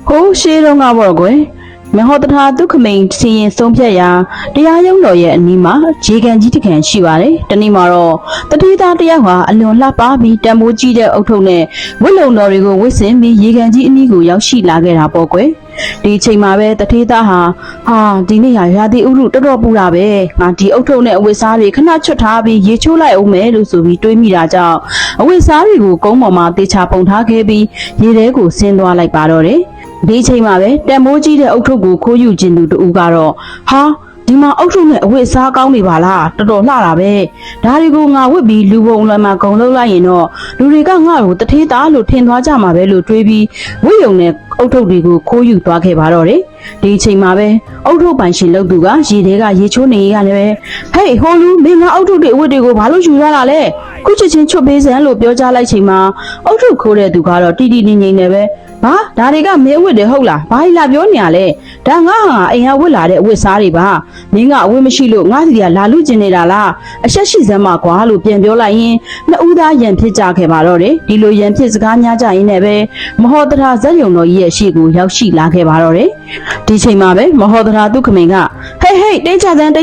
ဟိုးရှေးတော့ငါဘောကွယ်မဟောတထာဒုက္ခမိန်စီရင်ဆုံးဖြတ်ရာတရားရုံးတော်ရဲ့အနီးမှာရေကန်ကြီးတစ်ကန်ရှိပါတယ်။တနေ့မှာတော့တတိသားတယောက်ဟာအလွန်လှပပြီးတံမိုးကြီးတဲ့အုတ်ထုပ်နဲ့ဝတ်လုံတော်တွေကိုဝတ်ဆင်ပြီးရေကန်ကြီးအနီးကိုရောက်ရှိလာခဲ့တာပေါ့ကွယ်။ဒီအချိန်မှာပဲတတိသားဟာဒီနေ့ရာသီဥတုတော်တော်ပူတာပဲ။ငါဒီအုတ်ထုပ်နဲ့အဝတ်စားတွေခဏချွတ်ထားပြီးရေချိုးလိုက်အောင်မယ်လို့ဆိုပြီးတွေးမိတာကြောင့်အဝတ်စားတွေကိုကုန်းပေါ်မှာတေချာပုံထားခဲ့ပြီးရေထဲကိုဆင်းသွားလိုက်ပါတော့တယ်။ဒီအချိန်မှာပဲတံမိုးကြီးတဲ့အုတ်ထုပ်ကိုခိုးယူခြင်းသူတူကတော့ဒီမှာအုတ်ထုပ်နဲ့အဝတ်စားကောင်းနေပါလားတော်တော်လှတာပဲဒါတွေကိုငါဝတ်ပြီးလူပုံလွှမ်းမှာဂုံလုံးလိုက်ရင်တော့လူတွေကငါ့ကိုတထေးသားလို့ထင်သွားကြမှာပဲလို့တွေးပြီးဝတ်ယုံနဲ့အုတ်ထုပ်တွေကိုခိုးယူသွားခဲ့ပါတော့တယ်ဒီအချိန်မှာပဲအုတ်ထုပ်ပိုင်ရှင်လုပ်သူကရေထဲကရေချိုးနေရတယ်ဟေးဟိုလူမင်းငါအုတ်ထုပ်တွေအဝတ်တွေကိုဘာလို့ယူရတာလဲခုချက်ချင်းချွတ်ပေးစမ်းလို့ပြောကြားလိုက်ချိန်မှာအုတ်ထုပ်ခိုးတဲ့သူကတော့တီတီငိမ့်ငိမ့်နဲ့ပဲဘာဒါတွေကမင်းအဝတ်တွေဟုတ်လားဘာလာပြောနေရလဲဒါငါဟာအိမ်ကဝတ်လာတဲ့အဝတ်စားတွေပါမင်းကအဝတ်မရှိလို့ငါစီကလာလူကျင်နေတာလားအဆက်ရှိစမ်းမှာကွာလို့ပြန်ပြောလိုက်ရင်နှစ်ဦးသားရန်ဖြစ်ကြခဲ့ပါတော့တယ်ဒီလိုရန်ဖြစ်စကားများကြရင်းနဲ့ပဲမဟောတရာဇက်ယုံတော်ကြီးရဲ့ရှေ့ကိုရောက်ရှိလာခဲ့ပါတော့တယ်ဒီချိန်မှာပဲမဟောတရာဒုက္ခမိန်ကဟေးတိတ်ကြစမ်း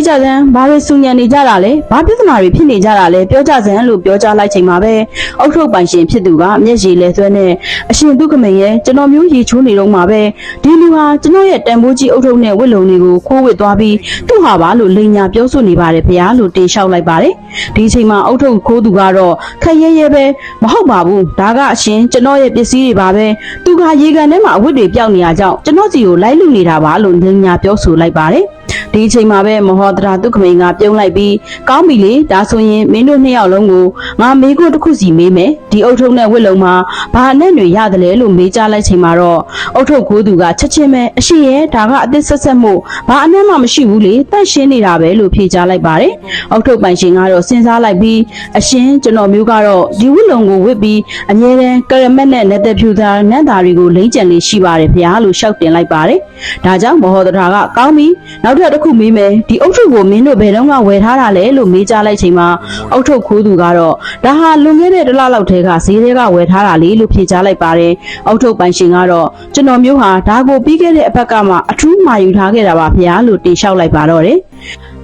ဘာတွေစူညံနေကြတာလဲဘာပြဿနာတွေဖြစ်နေကြတာလဲပြောကြစမ်းလို့ပြောကြားလိုက်ချိန်မှာပဲအုတ်ထုပ်ပိုင်ရှင်ဖြစ်သူကမျက်ရည်လဲဆွဲနဲ့အရှင်ဒုက္ခမိန်ရဲ့ကျွန်တော်မျိုးရေချိုးနေတော့မှာပဲဒီလူဟာကျွန်တော်ရဲ့တန်ဖိုးကြီးအုတ်ထုပ်နဲ့ဝတ်လုံတွေကိုခိုးဝတ်သွားပြီးသူ့ဟာပါလို့လိန်ညာပြောဆိုနေပါတယ်ဗျာလို့တင်လျှောက်လိုက်ပါတယ်ဒီအချိန်မှာအုတ်ထုပ်ခိုးသူကတော့ခက်ရဲရဲပဲမဟုတ်ပါဘူးဒါကအရှင်ကျွန်တော်ရဲ့ပစ္စည်းတွေပါပဲသူကရေကန်ထဲမှာအဝတ်တွေပျောက်နေရကြောင်းကျွန်တော်စီကိုလိုက်လူနေတာပါလို့လိန်ညာပြောဆိုလိုက်ပါတယ်ဒီအချိန်မှာပဲမဟောတရာဒုက္ခမိန်ကပြုံးလိုက်ပြီးကောင်းပြီလေဒါဆိုရင်မင်းတို့နှစ်ယောက်လုံးကိုငါမေးခွန်းတစ်ခုစီမေးမယ်ဒီအုတ်ထုပ်နဲ့ဝတ်လုံမှာဘာအနဲ့တွေရတယ်လဲလို့မေးကြလိုက်ချိန်မှာတော့အုတ်ထုပ်ခိုးသူကချက်ချင်းပဲအရှိရဲ့ဒါကအသစ်ဆက်ဆက်မှုဘာအနဲ့မှမရှိဘူးလေတန့်ရှင်းနေတာပဲလို့ဖြေကြားလိုက်ပါတယ်အုတ်ထုပ်ပိုင်ရှင်ကတော့စဉ်းစားလိုက်ပြီးအရှင်ကျွန်တော်မျိုးကတော့ဒီဝတ်လုံကိုဝတ်ပြီးအမြဲတမ်းကရမက်နဲ့လက်သက်ဖြူသားနတ်သားတွေကိုလိမ့်ကြံလေးရှိပါတယ်ဗျာလို့ရှောက်တင်လိုက်ပါတယ်ဒါကြောင့်မဟောတရာကကောင်းပြီနောက်ထပ်တစ်ခုမေးမယ်ဒီအုတ်ထုပ်ကိုမင်းတို့ဘယ်တော့မှဝယ်ထားတာလဲလို့မေးကြလိုက်ချိန်မှာအုတ်ထုပ်ခိုးသူကတော့ဒါဟာလွန်ခဲ့တဲ့တစ်လလောက်တည်းကဈေးထဲကဝယ်ထားတာလေလို့ဖြေကြားလိုက်ပါတယ်အုတ်ထုပ်ပိုင်ရှင်ကတော့ကျွန်တော်မျိုးဟာဒါကိုပြီးခဲ့တဲ့အဘက်ကမှအထူးမှာယူထားခဲ့တာပါဗျာလို့တင်လျှောက်လိုက်ပါတော့တယ်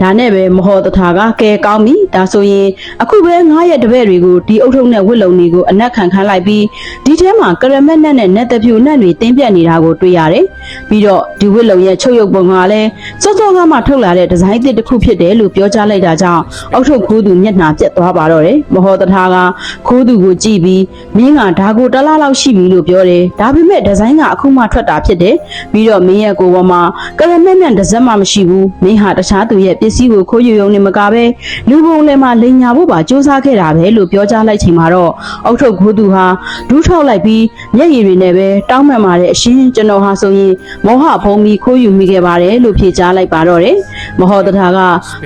ဒါနဲ့ပဲမဟောတထာကကဲကောင်းပြီဒါဆိုရင်အခုပဲငါရဲ့တပည့်တွေကိုဒီအုတ်ထုပ်နဲ့ဝတ်လုံတွေကိုအနက်ခံခိုင်းလိုက်ပြီးဒီထဲမှာကရမက်နဲ့နက်တဖြူနဲ့တွေတင်းပြတ်နေတာကိုတွေ့ရတယ်ပြီးတော့ဒီဝတ်လုံရဲ့ချုပ်ရုပ်ပုံကလည်းစောစောကမှထုတ်လာတဲ့ဒီဇိုင်းသစ်တစ်ခုဖြစ်တယ်လို့ပြောကြားလိုက်တာကြောင့်အုတ်ထုပ်ခိုးသူမျက်နှာပြက်သွားပါတော့တယ်မဟောတထာကခိုးသူကိုကြည့်ပြီးမင်းကဒါကိုတစ်လားလောက်ရှိပြီလို့ပြောတယ်ဒါပေမဲ့ဒီဇိုင်းကအခုမှထွက်တာဖြစ်တယ်ပြီးတော့မင်းရဲ့ကိုယ်ပေါ်မှာကရမက်နဲ့တစ်စက်မှမရှိဘူးမင်းဟာတခြားသူရဲ့ပစ္စည်းကိုခိုးယူရုံနဲ့မကပဲလူပုံလည်းမှလိန်ညာဖို့ပါစူးစမ်းခဲ့တာပဲလို့ပြောကြားလိုက်ချိန်မှာတော့အုတ်ထုပ်ခိုးသူဟာဒူးထောက်လိုက်ပြီးမျက်ရည်တွေနဲ့ပဲတောင်းပန်ပါတယ်အရှင်ကျွန်တော်ဟာဆိုရင်မောဟဖုံးပြီးခိုးယူမိခဲ့ပါတယ်လို့ဖြေကြားလိုက်ပါတော့တယ်မဟောတထာက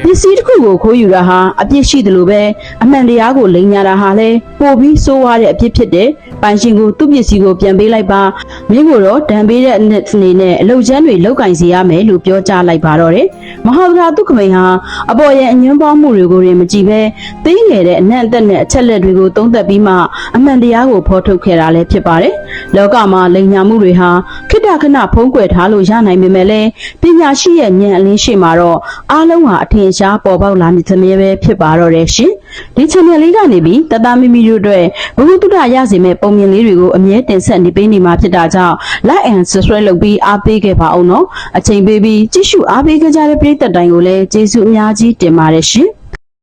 ပစ္စည်းတစ်ခုကိုခိုးယူတာဟာအပြစ်ရှိတယ်လို့ပဲအမှန်တရားကိုလိန်ညာတာဟာလည်းပိုပြီးဆိုးဝါးတဲ့အပြစ်ဖြစ်တယ်ပိုင်ရှင်ကိုသူ့ပစ္စည်းကိုပြန်ပေးလိုက်ပါမင်းကိုတော့ဒဏ်ပေးတဲ့အနေနဲ့အလုပ်ချမ်းတွေလောက်ကင်စီရမယ်လို့ပြောကြားလိုက်ပါတော့တယ်မဟာဗရာဒုက္ခမိန်ဟာအပေါ်ရဲ့အငြင်းပွားမှုတွေကိုမကြည့်ပဲသိငယ်တဲ့အနက်အသက်နဲ့အချက်လက်တွေကိုသုံးသပ်ပြီးမှအမှန်တရားကိုဖော်ထုတ်ခဲ့တာလည်းဖြစ်ပါတယ်လောကမှာလိန်ညာမှုတွေဟာခိတ္တခဏဖုံးကွယ်ထားလို့ရနိုင်ပေမဲ့လည်းပညာရှိရဲ့ဉာဏ်အလင်းရှိမှာတော့အားလုံးဟာအထင်ရှားပေါ်ပေါက်လာမည်သမီးပဲဖြစ်ပါတော့တယ်ရှင်ဒီ channel လေးကနေပြီးတသားမိမိတို့အတွက်ဘုဟုတုဒရစေမဲ့ပုံမြင်လေးတွေကိုအမြဲတင်ဆက်နေပေးနေမှာဖြစ်တာကြောင့် like and subscribe လုပ်ပြီးအားပေးခဲ့ပါအောင်နော်အချိန်ပေးပြီးကြည့်ရှုအားပေးကြတဲ့ပရိသတ်တိုင်းကိုလည်းကျေးဇူးအများကြီးတင်ပါတယ်ရှင်